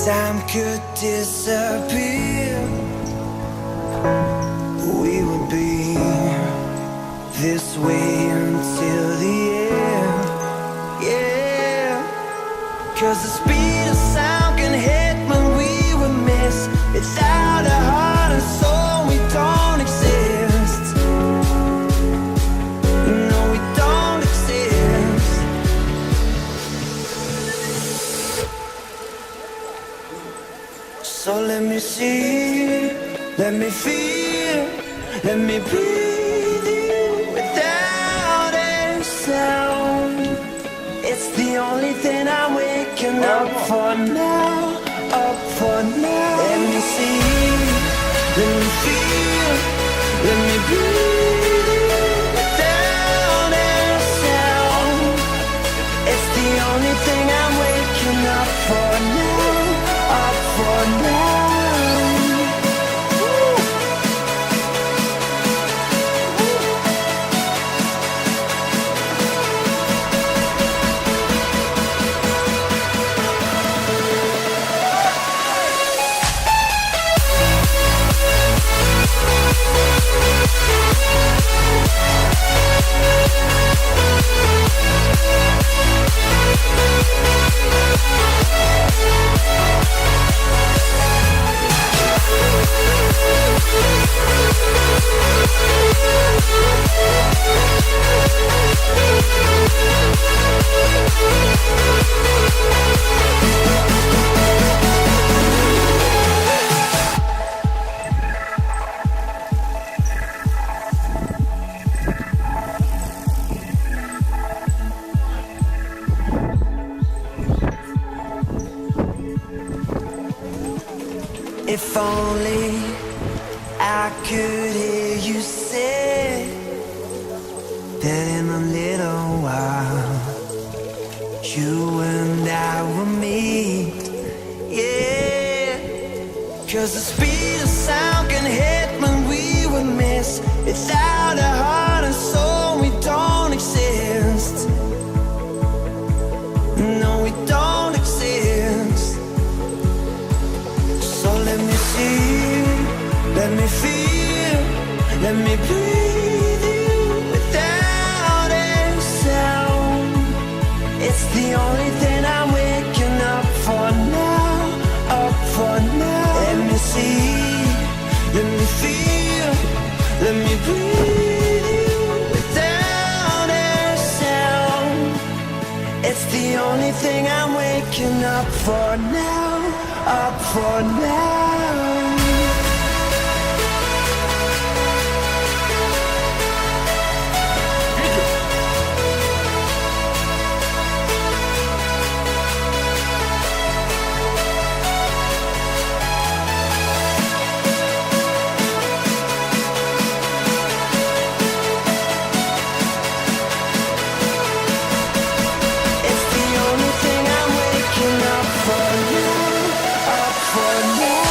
time could disappear, we would be this way until the end. Yeah, 'cause the speed of sound can hit when we were missed. Without a heart and soul, we don't exist. No, we don't exist. So let me see, let me feel, let me breathe you without a sound. It's the only thing I'm waking up for now, up for now. Let me see, let me feel, let me breathe you without a sound. It's the only thing I'm waking up for now, up for now. If only I could hear you say that in a little while you and I will meet. Yeah, 'cause the speed of sound can hit when we were missed. Without a heart and soul, we don't exist. No, we don't exist. So let me see, let me feel, let me breathe you without a sound. It's the only thing I'm waking up for now, up for now. Let me see, let me feel, let me breathe you without a sound. It's the only thing I'm waking up for now, up for now. It's the only thing I'm waking up for now, up for now.